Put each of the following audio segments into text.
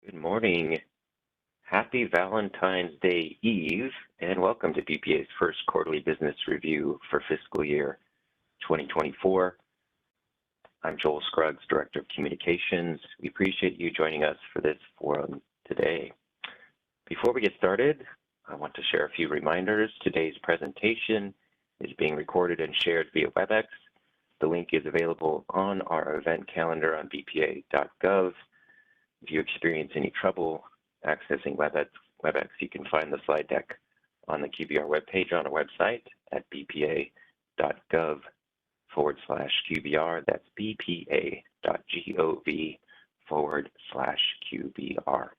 Good morning. Happy Valentine's Day Eve, and welcome to BPA's first quarterly business review for fiscal year 2024. I'm Joel Scruggs, Director of Communications. We appreciate you joining us for this forum today. Before we get started, I want to share a few reminders. Today's presentation is being recorded and shared via WebEx. The link is available on our event calendar on bpa.gov. If you experience any trouble accessing WebEx, you can find the slide deck on the QBR webpage on our website at bpa.gov/QBR. That's bpa.gov/QBR.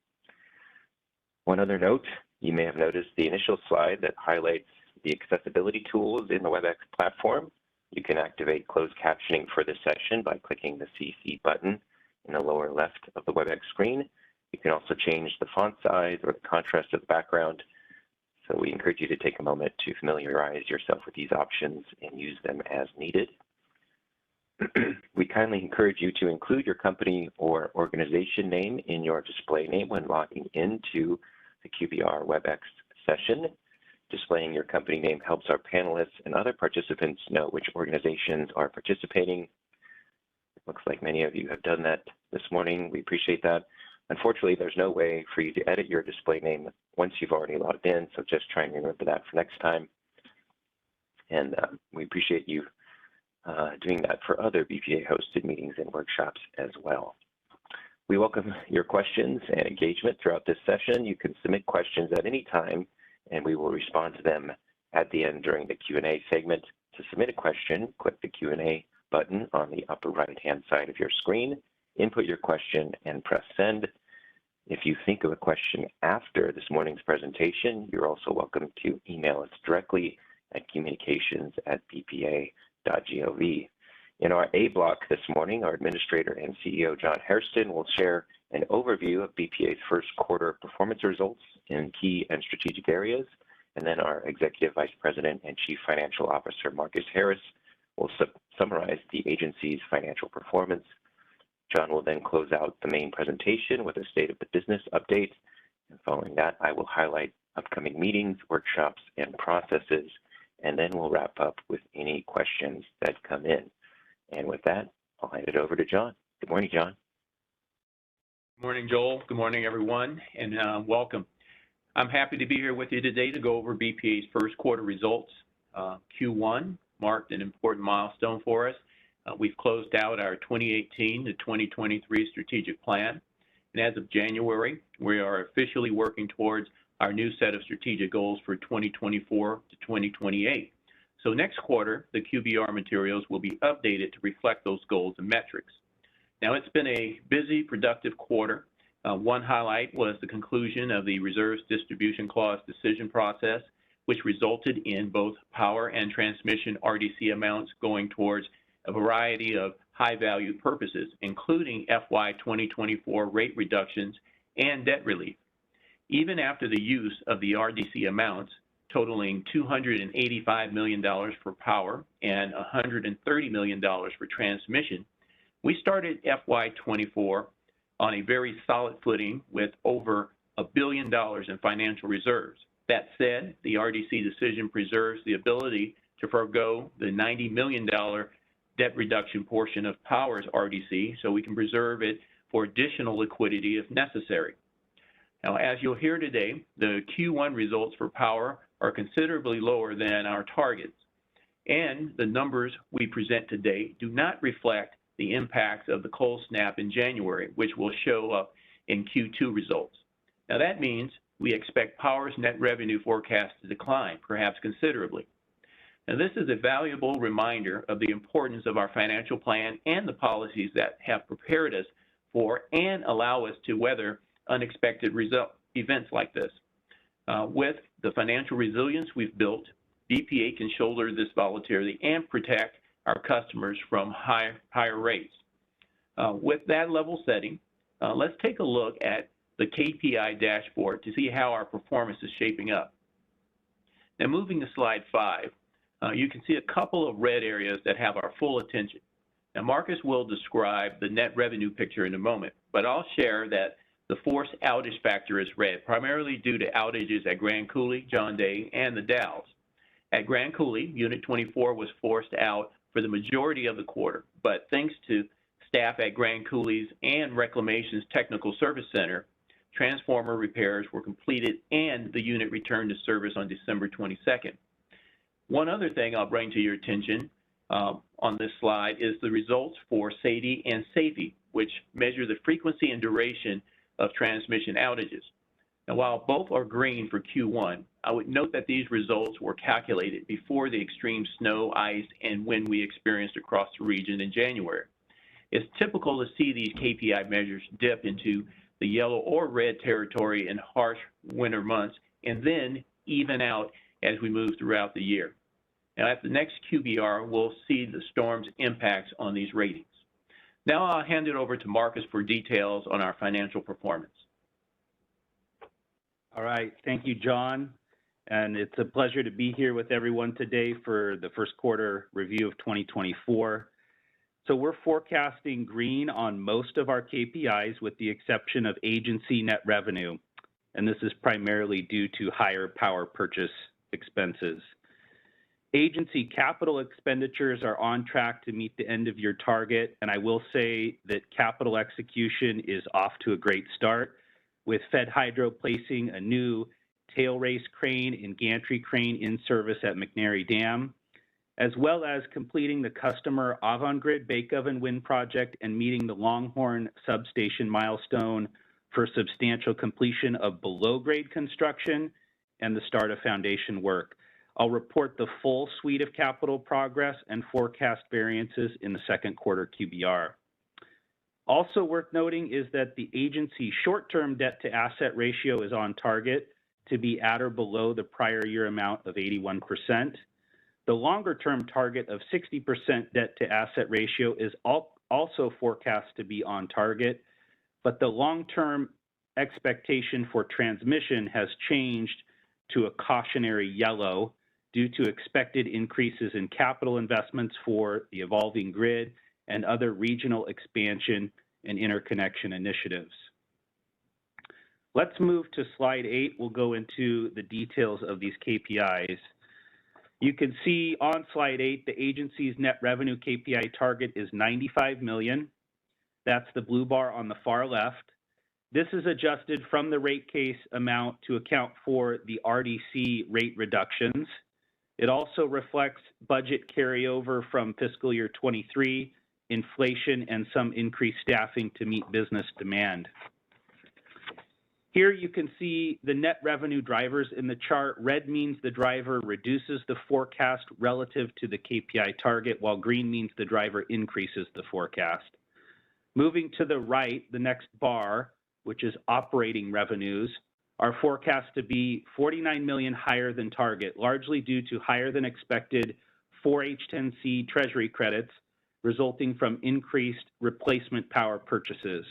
One other note, you may have noticed the initial slide that highlights the accessibility tools in the WebEx platform. You can activate closed captioning for this session by clicking the CC button in the lower left of the WebEx screen. You can also change the font size or the contrast of the background. So we encourage you to take a moment to familiarize yourself with these options and use them as needed. We kindly encourage you to include your company or organization name in your display name when logging into the QBR WebEx session. Displaying your company name helps our panelists and other participants know which organizations are participating. Looks like many of you have done that this morning. We appreciate that. Unfortunately, there's no way for you to edit your display name once you've already logged in, so just try and remember that for next time. And we appreciate you doing that for other BPA-hosted meetings and workshops as well. We welcome your questions and engagement throughout this session. You can submit questions at any time, and we will respond to them at the end during the Q&A segment. To submit a question, click the Q&A button on the upper right-hand side of your screen, input your question, and press send. If you think of a question after this morning's presentation, you're also welcome to email us directly at communications@bpa.gov. In our A block this morning, our Administrator and CEO, John Hairston, will share an overview of BPA's first quarter performance results in key and strategic areas. And then our Executive Vice President and Chief Financial Officer, Marcus Harris, will summarize the agency's financial performance. John will then close out the main presentation with a state of the business update. And following that, I will highlight upcoming meetings, workshops, and processes, and then we'll wrap up with any questions that come in. And with that, I'll hand it over to John. Good morning, John. Good morning, Joel. Good morning, everyone, and welcome. I'm happy to be here with you today to go over BPA's first quarter results. Q1 marked an important milestone for us. We've closed out our 2018 to 2023 strategic plan. And as of January, we are officially working towards our new set of strategic goals for 2024 to 2028. So next quarter, the QBR materials will be updated to reflect those goals and metrics. Now, it's been a busy, productive quarter. One highlight was the conclusion of the Reserves Distribution Clause decision process, which resulted in both power and transmission RDC amounts going towards a variety of high-value purposes, including FY2024 rate reductions and debt relief. Even after the use of the RDC amounts, totaling $285 million for power and $130 million for transmission, we started FY24 on a very solid footing with over $1 billion in financial reserves. That said, the RDC decision preserves the ability to forego the $90 million debt reduction portion of Power's RDC, so we can preserve it for additional liquidity if necessary. Now, as you'll hear today, the Q1 results for Power are considerably lower than our targets, and the numbers we present today do not reflect the impacts of the cold snap in January, which will show up in Q2 results. Now, that means we expect Power's net revenue forecast to decline, perhaps considerably. Now, this is a valuable reminder of the importance of our financial plan and the policies that have prepared us for and allow us to weather unexpected events like this. With the financial resilience we've built, BPA can shoulder this volatility and protect our customers from higher rates. With that level setting, let's take a look at the KPI dashboard to see how our performance is shaping up. Now, moving to slide 5, you can see a couple of red areas that have our full attention. Now, Marcus will describe the net revenue picture in a moment, but I'll share that The forced outage factor is red, primarily due to outages at Grand Coulee, John Day, and the Dalles. At Grand Coulee, Unit 24 was forced out for the majority of the quarter, but thanks to staff at Grand Coulee's and Reclamation's Technical Service Center, transformer repairs were completed and the unit returned to service on December 22nd. One other thing I'll bring to your attention on this slide is the results for SAIDI and SAIFI, which measure the frequency and duration of transmission outages. Now, while both are green for Q1, I would note that these results were calculated before the extreme snow, ice, and wind we experienced across the region in January. It's typical to see these KPI measures dip into the yellow or red territory in harsh winter months and then even out as we move throughout the year. Now, at the next QBR, we'll see the storm's impacts on these ratings. Now I'll hand it over to Marcus for details on our financial performance. All right, thank you, John. And it's a pleasure to be here with everyone today for the first quarter review of 2024. So we're forecasting green on most of our KPIs with the exception of agency net revenue. And this is primarily due to higher power purchase expenses. Agency capital expenditures are on track to meet the end of year target. And I will say that capital execution is off to a great start, with Fed Hydro placing a new tail race crane and gantry crane in service at McNary Dam, as well as completing the customer Avangrid Bake Oven Wind Project and meeting the Longhorn substation milestone for substantial completion of below-grade construction and the start of foundation work. I'll report the full suite of capital progress and forecast variances in the second quarter QBR. Also worth noting is that the agency short-term debt-to-asset ratio is on target to be at or below the prior year amount of 81%. The longer-term target of 60% debt-to-asset ratio is also forecast to be on target, but the long-term expectation for transmission has changed to a cautionary yellow due to expected increases in capital investments for the evolving grid and other regional expansion and interconnection initiatives. Let's move to slide 8. We'll go into the details of these KPIs. You can see on slide 8, the agency's net revenue KPI target is $95 million. That's the blue bar on the far left. This is adjusted from the rate case amount to account for the RDC rate reductions. It also reflects budget carryover from fiscal year 23, inflation, and some increased staffing to meet business demand. Here you can see the net revenue drivers in the chart. Red means the driver reduces the forecast relative to the KPI target, while green means the driver increases the forecast. Moving to the right, the next bar, which is operating revenues, are forecast to be $49 million higher than target, largely due to higher than expected 4H10C Treasury credits resulting from increased replacement power purchases.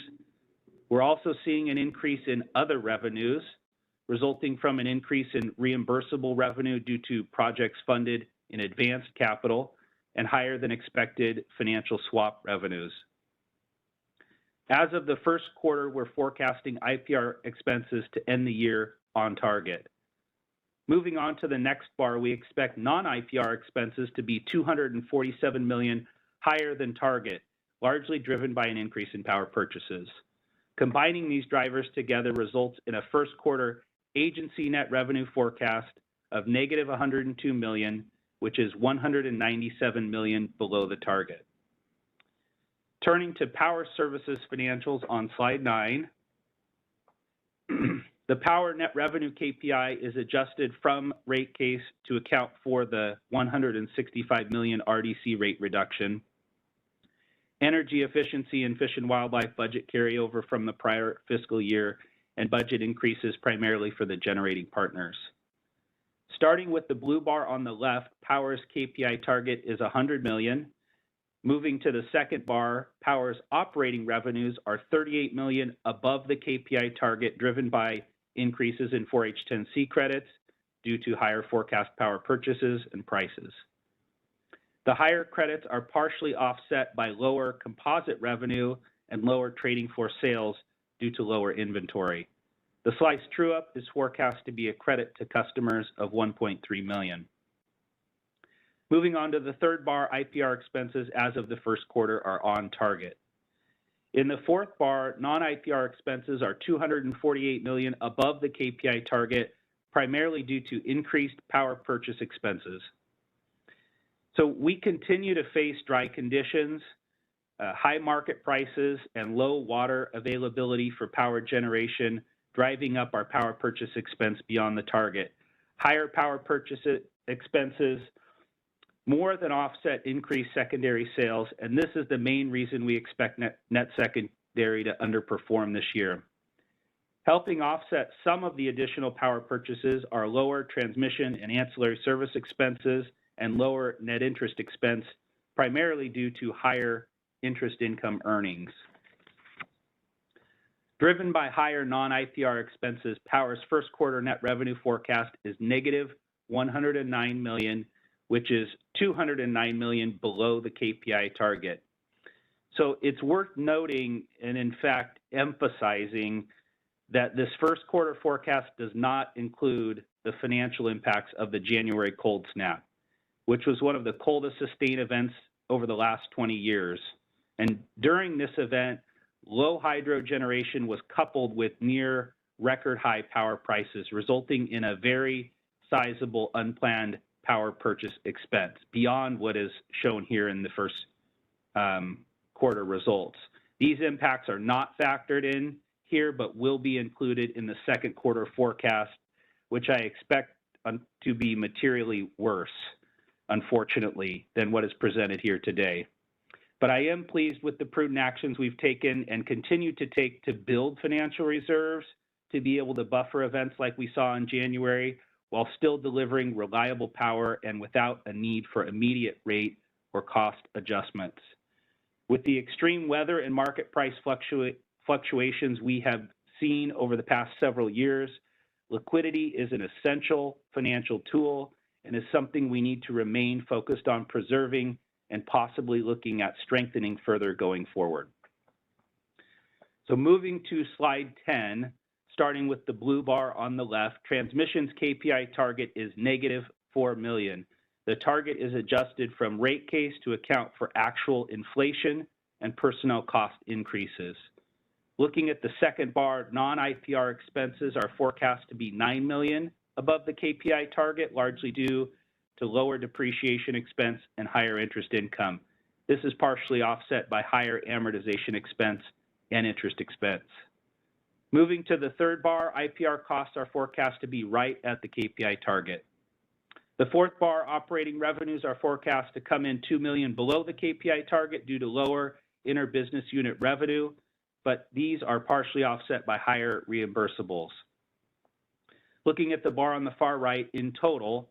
We're also seeing an increase in other revenues resulting from an increase in reimbursable revenue due to projects funded in advanced capital and higher than expected financial swap revenues. As of the first quarter, we're forecasting IPR expenses to end the year on target. Moving on to the next bar, we expect non-IPR expenses to be $247 million higher than target, largely driven by an increase in power purchases. Combining these drivers together results in a first quarter agency net revenue forecast of negative $102 million, which is $197 million below the target. Turning to Power Services financials on slide 9, the power net revenue KPI is adjusted from rate case to account for the $165 million RDC rate reduction, energy efficiency and Fish and Wildlife budget carryover from the prior fiscal year, and budget increases primarily for the generating partners. Starting with the blue bar on the left, Power's KPI target is $100 million. Moving to the second bar, Power's operating revenues are $38 million above the KPI target, driven by increases in 4H10C credits due to higher forecast power purchases and prices. The higher credits are partially offset by lower composite revenue and lower trading floor sales due to lower inventory. The slice true-up is forecast to be a credit to customers of $1.3 million. Moving on to the third bar, IPR expenses as of the first quarter are on target. In the fourth bar, non-IPR expenses are $248 million above the KPI target, primarily due to increased power purchase expenses. So we continue to face dry conditions, high market prices, and low water availability for power generation, driving up our power purchase expense beyond the target. Higher power purchase expenses more than offset increased secondary sales, and this is the main reason we expect net secondary to underperform this year. Helping offset some of the additional power purchases are lower transmission and ancillary service expenses and lower net interest expense, primarily due to higher interest income earnings. Driven by higher non-IPR expenses, Power's first quarter net revenue forecast is negative $109 million, which is $209 million below the KPI target. So it's worth noting, and in fact emphasizing, that this first quarter forecast does not include the financial impacts of the January cold snap, which was one of the coldest sustained events over the last 20 years. And during this event, low hydro generation was coupled with near record high power prices, resulting in a very sizable unplanned power purchase expense beyond what is shown here in the first quarter results. These impacts are not factored in here, but will be included in the second quarter forecast, which I expect to be materially worse, unfortunately, than what is presented here today. But I am pleased with the prudent actions we've taken and continue to take to build financial reserves to be able to buffer events like we saw in January, while still delivering reliable power and without a need for immediate rate or cost adjustments. With the extreme weather and market price fluctuations we have seen over the past several years, liquidity is an essential financial tool and is something we need to remain focused on preserving and possibly looking at strengthening further going forward. So moving to slide 10, starting with the blue bar on the left, transmission's KPI target is negative $4 million. The target is adjusted from rate case to account for actual inflation and personnel cost increases. Looking at the second bar, non-IPR expenses are forecast to be $9 million above the KPI target, largely due to lower depreciation expense and higher interest income. This is partially offset by higher amortization expense and interest expense. Moving to the third bar, IPR costs are forecast to be right at the KPI target. The fourth bar, operating revenues are forecast to come in $2 million below the KPI target due to lower inter-business unit revenue, but these are partially offset by higher reimbursables. Looking at the bar on the far right, in total,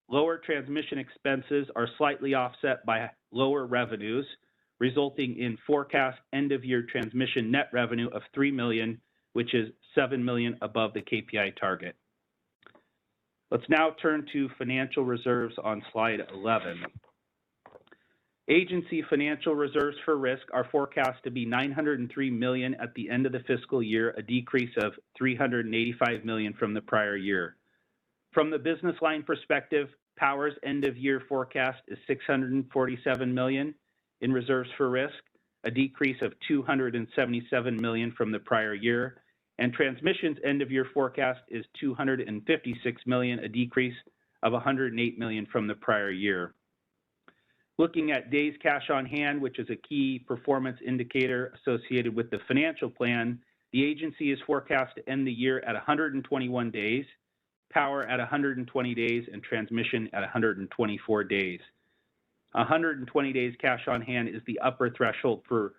lower transmission expenses are slightly offset by lower revenues, resulting in forecast end-of-year transmission net revenue of $3 million, which is $7 million above the KPI target. Let's now turn to financial reserves on slide 11. Agency financial reserves for risk are forecast to be $903 million at the end of the fiscal year, a decrease of $385 million from the prior year. From the business line perspective, Power's end-of-year forecast is $647 million in reserves for risk, a decrease of $277 million from the prior year, and Transmission's end-of-year forecast is $256 million, a decrease of $108 million from the prior year. Looking at days cash on hand, which is a key performance indicator associated with the financial plan, the agency is forecast to end the year at 121 days, Power at 120 days, and Transmission at 124 days. 120 days cash on hand is the upper threshold for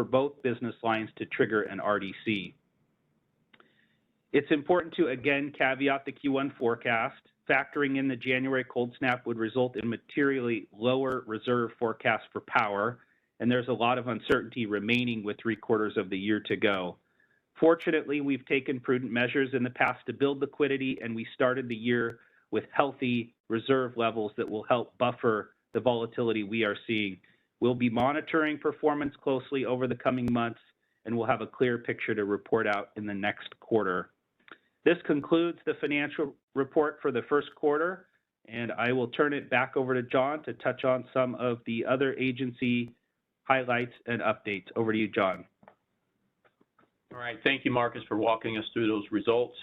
both business lines to trigger an RDC. It's important to again caveat the Q1 forecast. Factoring in the January cold snap would result in materially lower reserve forecast for Power, and there's a lot of uncertainty remaining with 3 quarters of the year to go. Fortunately, we've taken prudent measures in the past to build liquidity, and we started the year with healthy reserve levels that will help buffer the volatility we are seeing. We'll be monitoring performance closely over the coming months and we'll have a clear picture to report out in the next quarter. This concludes the financial report for the first quarter, and I will turn it back over to John to touch on some of the other agency highlights and updates. Over to you, John. All right, thank you, Marcus, for walking us through those results.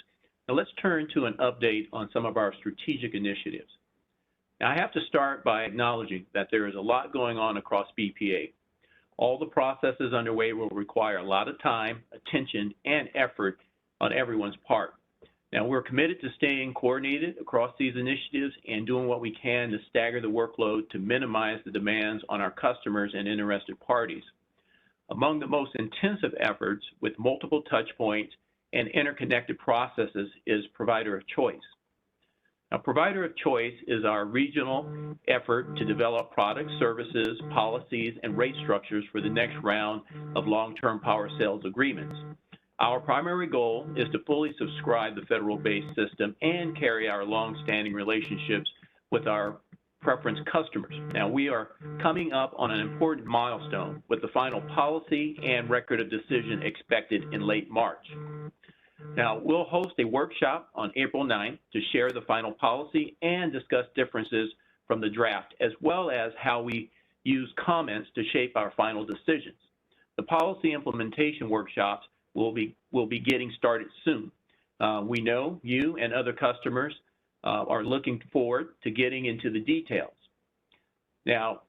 Now let's turn to an update on some of our strategic initiatives. Now I have to start by acknowledging that there is a lot going on across BPA. All the processes underway will require a lot of time, attention, and effort on everyone's part. Now, we're committed to staying coordinated across these initiatives and doing what we can to stagger the workload to minimize the demands on our customers and interested parties. Among the most intensive efforts with multiple touch points and interconnected processes is provider of choice. Now, provider of choice is our regional effort to develop products, services, policies, and rate structures for the next round of long-term power sales agreements. Our primary goal is to fully subscribe the federal-based system and carry our long-standing relationships with our preference customers. Now, we are coming up on an important milestone with the final policy and record of decision expected in late March. Now, we'll host a workshop on April 9th to share the final policy and discuss differences from the draft, as well as how we use comments to shape our final decisions. The policy implementation workshops will be getting started soon. We know you and other customers are looking forward to getting into the details. Now,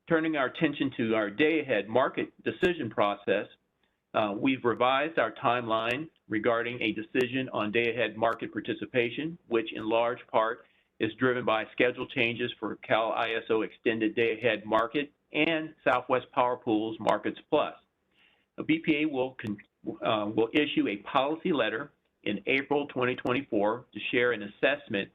turning our attention to our day-ahead market decision process, we've revised our timeline regarding a decision on day-ahead market participation, which in large part is driven by schedule changes for Cal ISO Extended Day-Ahead Market and Southwest Power Pool's Markets Plus. BPA will issue a policy letter in April 2024 to share an assessment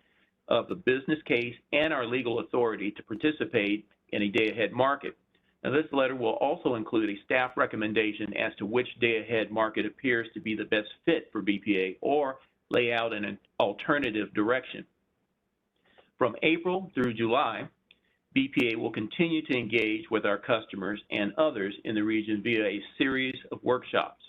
of the business case and our legal authority to participate in a day-ahead market. Now, this letter will also include a staff recommendation as to which day-ahead market appears to be the best fit for BPA or lay out an alternative direction. From April through July, BPA will continue to engage with our customers and others in the region via a series of workshops.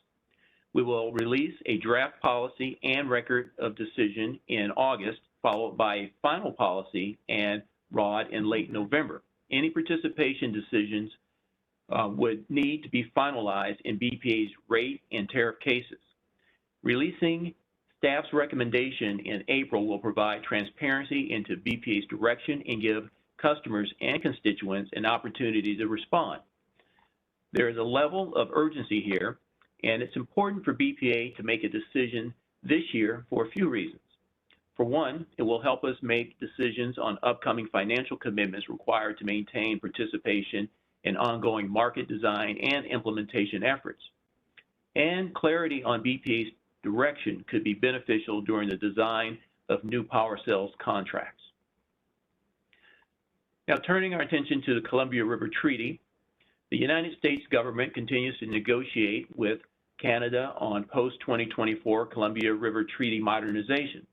We will release a draft policy and record of decision in August, followed by a final policy and ROD in late November. Any participation decisions would need to be finalized in BPA's rate and tariff cases. Releasing staff's recommendation in April will provide transparency into BPA's direction and give customers and constituents an opportunity to respond. There is a level of urgency here, and it's important for BPA to make a decision this year for a few reasons. For one, it will help us make decisions on upcoming financial commitments required to maintain participation in ongoing market design and implementation efforts. And clarity on BPA's direction could be beneficial during the design of new power sales contracts. Now, turning our attention to the Columbia River Treaty, the United States government continues to negotiate with Canada on post-2024 Columbia River Treaty modernization.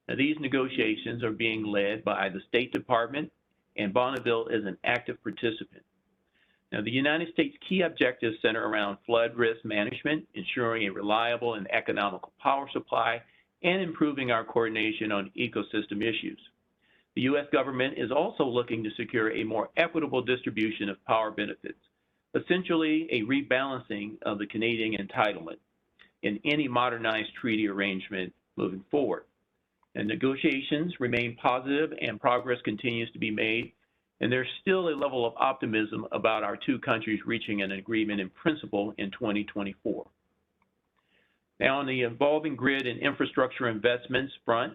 Now, these negotiations are being led by the State Department, and Bonneville is an active participant. Now, the United States' key objectives center around flood risk management, ensuring a reliable and economical power supply, and improving our coordination on ecosystem issues. The U.S. government is also looking to secure a more equitable distribution of power benefits, essentially a rebalancing of the Canadian entitlement in any modernized treaty arrangement moving forward. And negotiations remain positive and progress continues to be made, and there's still a level of optimism about our two countries reaching an agreement in principle in 2024. Now, on the evolving grid and infrastructure investments front,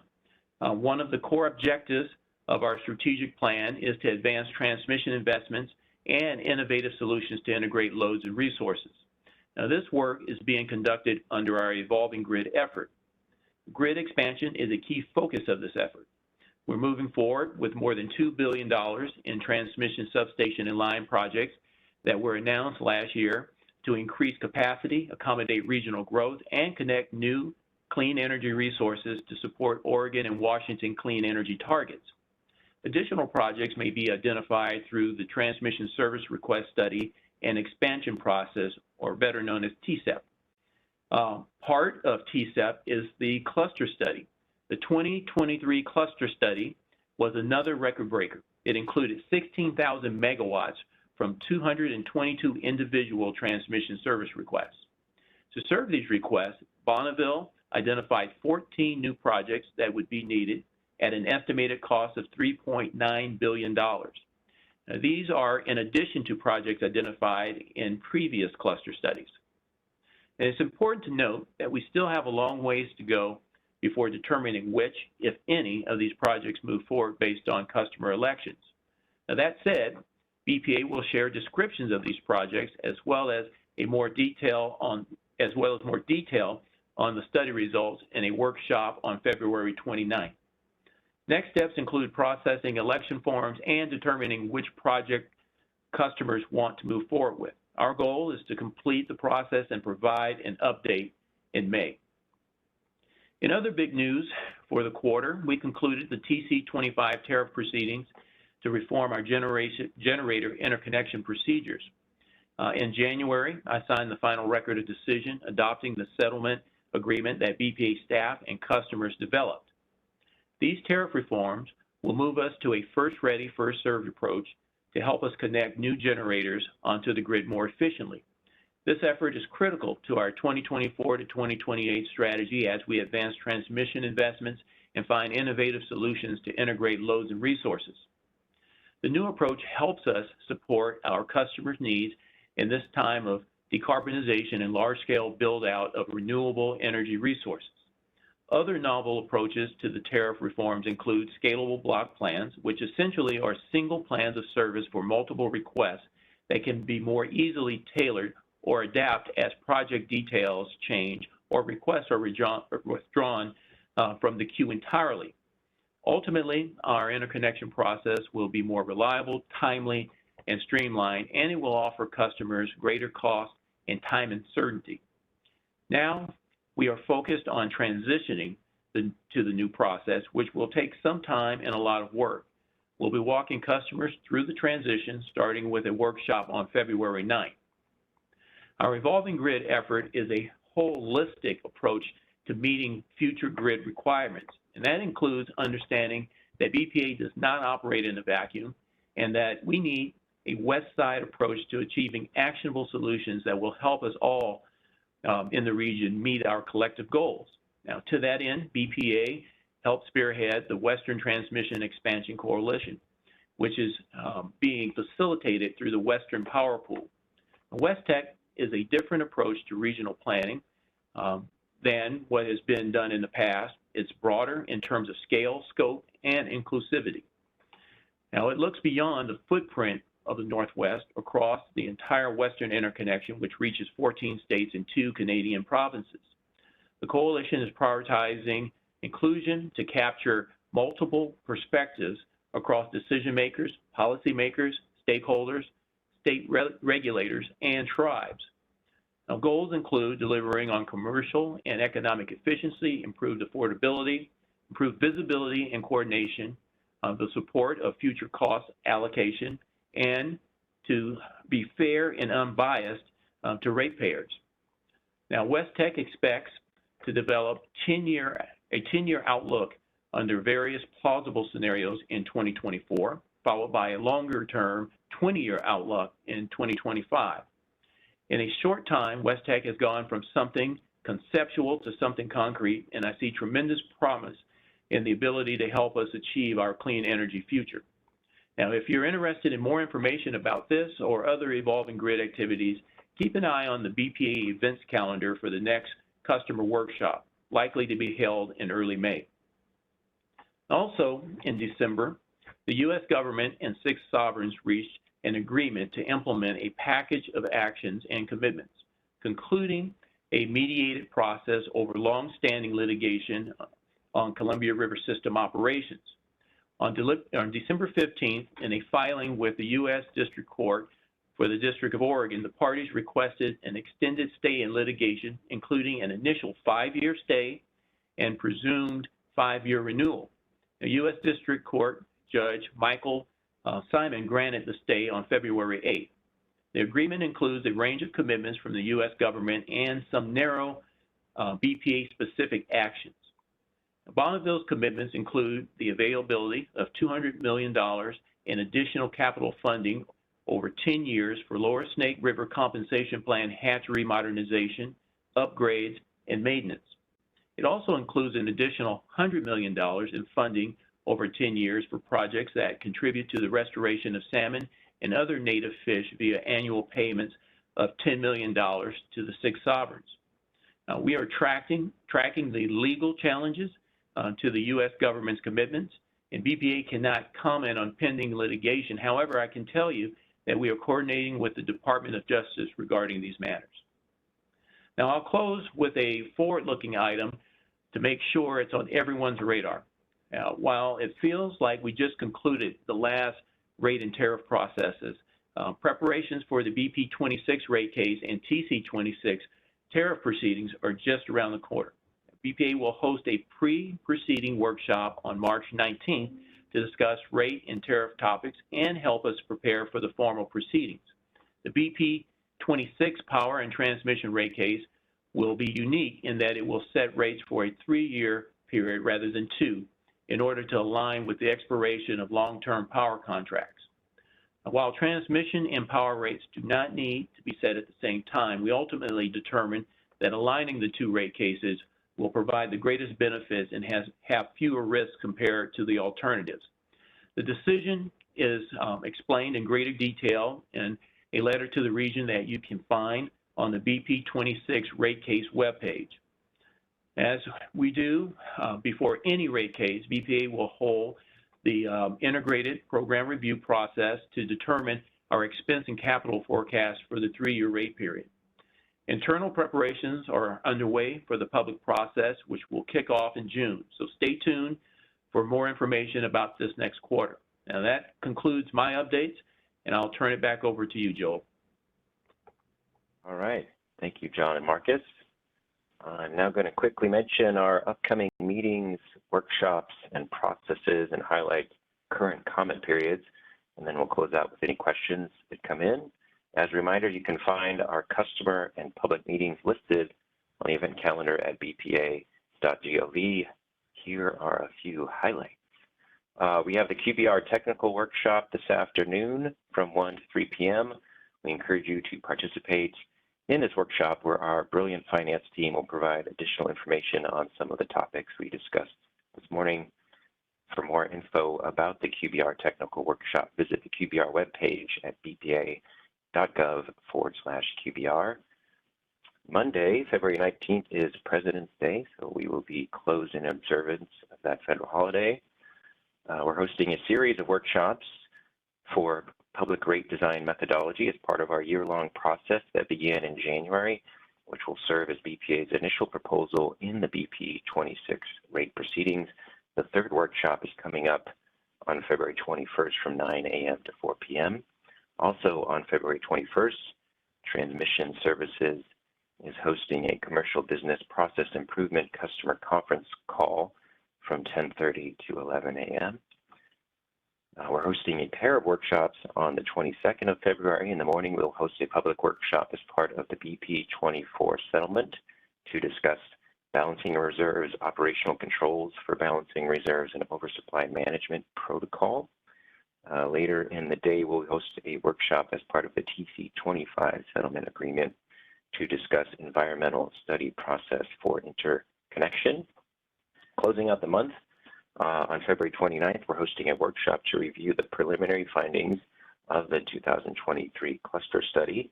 one of the core objectives of our strategic plan is to advance transmission investments and innovative solutions to integrate loads and resources. Now, this work is being conducted under our evolving grid effort. Grid expansion is a key focus of this effort. We're moving forward with more than $2 billion in transmission substation and line projects that were announced last year to increase capacity, accommodate regional growth, and connect new clean energy resources to support Oregon and Washington clean energy targets. Additional projects may be identified through the Transmission Service Request Study and expansion process, or better known as TSEP. Part of TSEP is the cluster study. The 2023 cluster study was another record breaker. It included 16,000 megawatts from 222 individual transmission service requests. To serve these requests, Bonneville identified 14 new projects that would be needed at an estimated cost of $3.9 billion. Now, these are in addition to projects identified in previous cluster studies. And it's important to note that we still have a long ways to go before determining which, if any, of these projects move forward based on customer elections. Now, that said, BPA will share descriptions of these projects as well as more detail on the study results in a workshop on February 29th. Next steps include processing election forms and determining which project customers want to move forward with. Our goal is to complete the process and provide an update in May. In other big news for the quarter, we concluded the TC25 tariff proceedings to reform our generator interconnection procedures. In January, I signed the final record of decision adopting the settlement agreement that BPA staff and customers developed. These tariff reforms will move us to a first-ready, first-served approach to help us connect new generators onto the grid more efficiently. This effort is critical to our 2024 to 2028 strategy as we advance transmission investments and find innovative solutions to integrate loads and resources. The new approach helps us support our customers' needs in this time of decarbonization and large-scale build-out of renewable energy resources. Other novel approaches to the tariff reforms include scalable block plans, which essentially are single plans of service for multiple requests that can be more easily tailored or adapt as project details change or requests are withdrawn from the queue entirely. Ultimately, our interconnection process will be more reliable, timely, and streamlined, and it will offer customers greater cost and time and certainty. Now, we are focused on transitioning to the new process, which will take some time and a lot of work. We'll be walking customers through the transition, starting with a workshop on February 9th. Our evolving grid effort is a holistic approach to meeting future grid requirements, and that includes understanding that BPA does not operate in a vacuum and that we need a west side approach to achieving actionable solutions that will help us all in the region meet our collective goals. Now, to that end, BPA helped spearhead the Western Transmission Expansion Coalition, which is being facilitated through the Western Power Pool. WestTech is a different approach to regional planning than what has been done in the past. It's broader in terms of scale, scope, and inclusivity. Now, it looks beyond the footprint of the Northwest across the entire Western interconnection, which reaches 14 states and 2 Canadian provinces. The coalition is prioritizing inclusion to capture multiple perspectives across decision makers, policymakers, stakeholders, state regulators, and tribes. Now, goals include delivering on commercial and economic efficiency, improved affordability, improved visibility and coordination, the support of future cost allocation, and to be fair and unbiased to ratepayers. Now, WestTech expects to develop a 10-year outlook under various plausible scenarios in 2024, followed by a longer-term 20-year outlook in 2025. In a short time, WestTech has gone from something conceptual to something concrete, and I see tremendous promise in the ability to help us achieve our clean energy future. Now, if you're interested in more information about this or other evolving grid activities, keep an eye on the BPA events calendar for the next customer workshop, likely to be held in early May. Also, in December, the U.S. government and 6 sovereigns reached an agreement to implement a package of actions and commitments, concluding a mediated process over long-standing litigation on Columbia River System operations. On December 15th, in a filing with the U.S. District Court for the District of Oregon, the parties requested an extended stay in litigation, including an initial 5-year stay and presumed 5-year renewal. The U.S. District Court Judge Michael Simon granted the stay on February 8th. The agreement includes a range of commitments from the U.S. government and some narrow BPA-specific actions. Among those commitments include the availability of $200 million in additional capital funding over 10 years for Lower Snake River Compensation Plan hatchery modernization, upgrades, and maintenance. It also includes an additional $100 million in funding over 10 years for projects that contribute to the restoration of salmon and other native fish via annual payments of $10 million to the 6 sovereigns. We are tracking the legal challenges to the U.S. government's commitments, and BPA cannot comment on pending litigation. However, I can tell you that we are coordinating with the Department of Justice regarding these matters. Now, I'll close with a forward-looking item to make sure it's on everyone's radar. While it feels like we just concluded the last rate and tariff processes, preparations for the BP26 rate case and TC26 tariff proceedings are just around the corner. BPA will host a pre-proceeding workshop on March 19th to discuss rate and tariff topics and help us prepare for the formal proceedings. The BP26 power and transmission rate case will be unique in that it will set rates for a 3-year period rather than 2 in order to align with the expiration of long-term power contracts. While transmission and power rates do not need to be set at the same time, we ultimately determined that aligning the 2 rate cases will provide the greatest benefits and have fewer risks compared to the alternatives. The decision is explained in greater detail in a letter to the region that you can find on the BP26 rate case webpage. As we do before any rate case, BPA will hold the integrated program review process to determine our expense and capital forecast for the 3-year rate period. Internal preparations are underway for the public process, which will kick off in June. So stay tuned for more information about this next quarter. Now that concludes my updates, and I'll turn it back over to you, Joel. All right. Thank you, John and Marcus. I'm now going to quickly mention our upcoming meetings, workshops, and processes and highlight current comment periods, and then we'll close out with any questions that come in. As a reminder, you can find our customer and public meetings listed on the event calendar at bpa.gov. Here are a few highlights. We have the QBR technical workshop this afternoon from 1 to 3 p.m. We encourage you to participate in this workshop where our brilliant finance team will provide additional information on some of the topics we discussed this morning. For more info about the QBR technical workshop, visit the QBR webpage at bpa.gov/QBR. Monday, February 19th is President's Day, so we will be closed in observance of that federal holiday. We're hosting a series of workshops for public rate design methodology as part of our year-long process that began in January, which will serve as BPA's initial proposal in the BP26 rate proceedings. The 3rd workshop is coming up on February 21st from 9 a.m. to 4 p.m. Also on February 21st, Transmission Services is hosting a commercial business process improvement customer conference call from 10:30 to 11 a.m. We're hosting a pair of workshops on the 22nd of February. In the morning, we'll host a public workshop as part of the BP24 settlement to discuss balancing reserves, operational controls for balancing reserves, and oversupply management protocol. Later in the day, we'll host a workshop as part of the TC25 settlement agreement to discuss environmental study process for interconnection. Closing out the month, on February 29th, we're hosting a workshop to review the preliminary findings of the 2023 cluster study.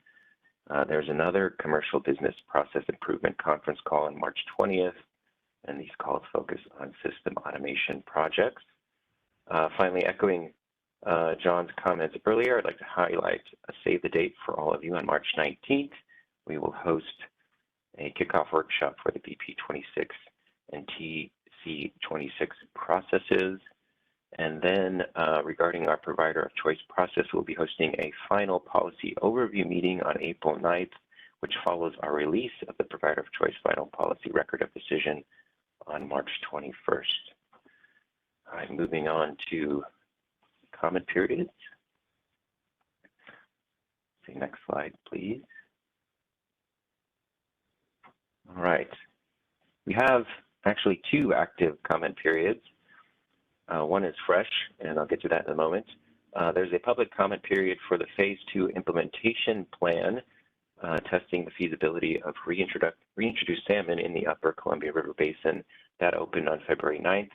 There's another commercial business process improvement conference call on March 20th, and these calls focus on system automation projects. Finally, echoing John's comments earlier, I'd like to highlight a save the date for all of you on March 19th. We will host a kickoff workshop for the BP26 and TC26 processes. And then regarding our provider of choice process, we'll be hosting a final policy overview meeting on April 9th, which follows our release of the provider of choice final policy record of decision on March 21st. All right, moving on to comment periods. see, next slide, please. All right. We have actually 2 active comment periods. One is fresh, and I'll get to that in a moment. There's a public comment period for the Phase 2 implementation plan, testing the feasibility of reintroduced salmon in the upper Columbia River Basin. That opened on February 9th.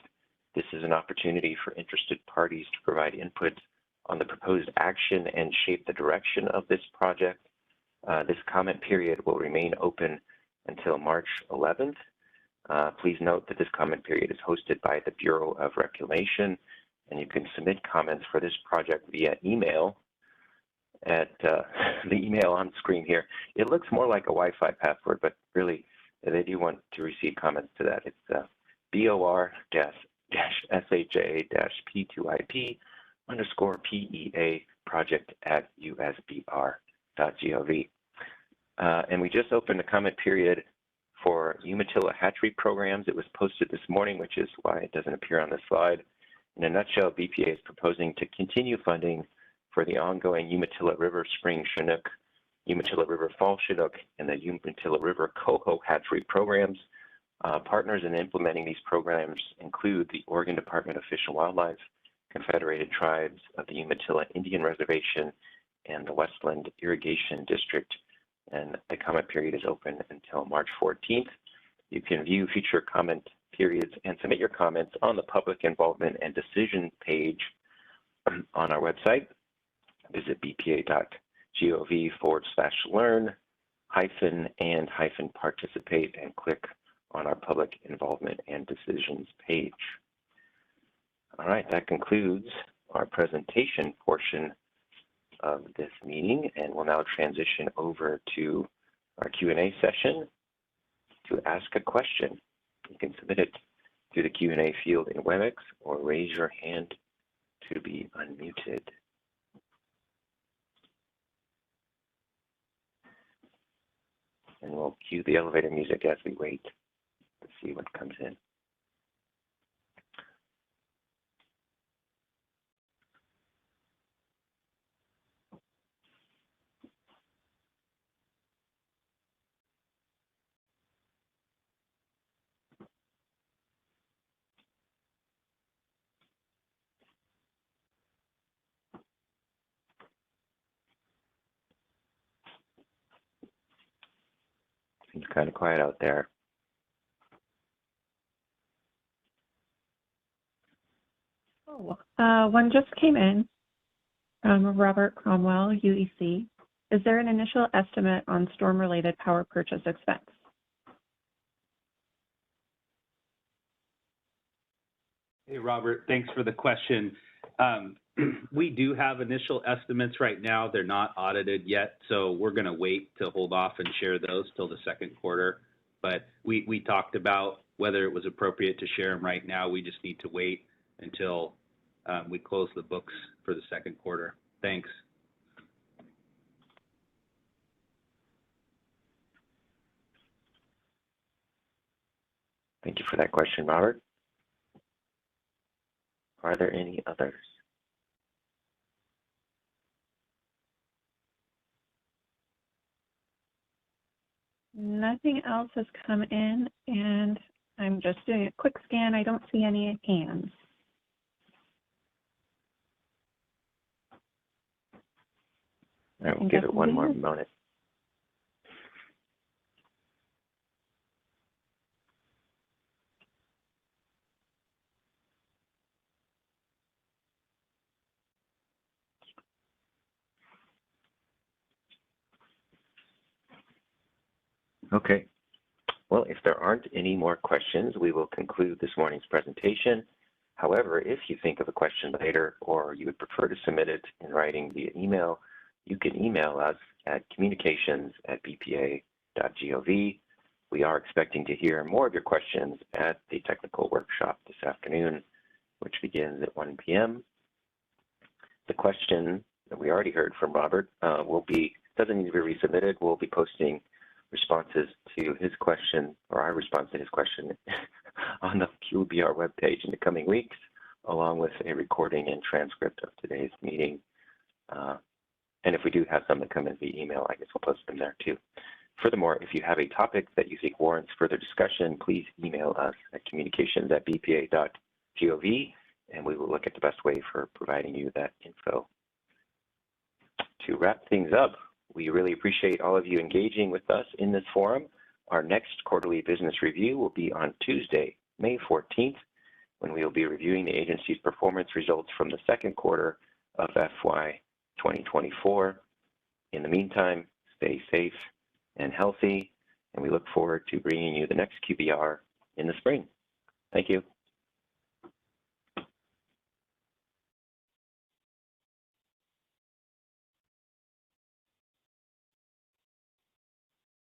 This is an opportunity for interested parties to provide input on the proposed action and shape the direction of this project. This comment period will remain open until March 11th. Please note that this comment period is hosted by the Bureau of Reclamation, and you can submit comments for this project via email at the email on screen here. It looks more like a Wi-Fi password, but really they do want to receive comments to that. It's BOR-SHA-P2IP_PEA project@usbr.gov. And we just opened a comment period for Umatilla hatchery programs. It was posted this morning, which is why it doesn't appear on the slide. In a nutshell, BPA is proposing to continue funding for the ongoing Umatilla River Spring Chinook, Umatilla River Fall Chinook, and the Umatilla River Coho hatchery programs. Partners in implementing these programs include the Oregon Department of Fish and Wildlife, Confederated Tribes of the Umatilla Indian Reservation, and the Westland Irrigation District. And the comment period is open until March 14th. You can view future comment periods and submit your comments on the public involvement and decision page on our website. Visit bpa.gov/learn-and-participate and click on our public involvement and decisions page. All right, that concludes our presentation portion of this meeting, and we'll now transition over to our Q&A session. To ask a question, you can submit it through the Q&A field in WebEx or raise your hand to be unmuted. And we'll cue the elevator music as we wait to see what comes in. Seems kind of quiet out there. Oh, one just came in from Robert Cromwell, UEC. Is there an initial estimate on storm-related power purchase expense? Hey, Robert, thanks for the question. We do have initial estimates right now. They're not audited yet, so we're going to wait to hold off and share those till the second quarter. But we talked about whether it was appropriate to share them right now. We just need to wait until we close the books for the second quarter. Thanks. Thank you for that question, Robert. Are there any others? Nothing else has come in, and I'm just doing a quick scan. I don't see any hands. All right, we'll give it one more moment. Okay. Well, if there aren't any more questions, we will conclude this morning's presentation. However, if you think of a question later or you would prefer to submit it in writing via email, you can email us at communications@bpa.gov. We are expecting to hear more of your questions at the technical workshop this afternoon, which begins at 1 p.m. The question that we already heard from Robert doesn't need to be resubmitted. We'll be posting responses to his question, or our response to his question, on the QBR webpage in the coming weeks, along with a recording and transcript of today's meeting. And if we do have some that come in via email, I guess we'll post them there too. Furthermore, if you have a topic that you think warrants further discussion, please email us at communications@bpa.gov, and we will look at the best way for providing you that info. To wrap things up, we really appreciate all of you engaging with us in this forum. Our next quarterly business review will be on Tuesday, May 14th, when we will be reviewing the agency's performance results from the second quarter of FY2024. In the meantime, stay safe and healthy, and we look forward to bringing you the next QBR in the spring. Thank you.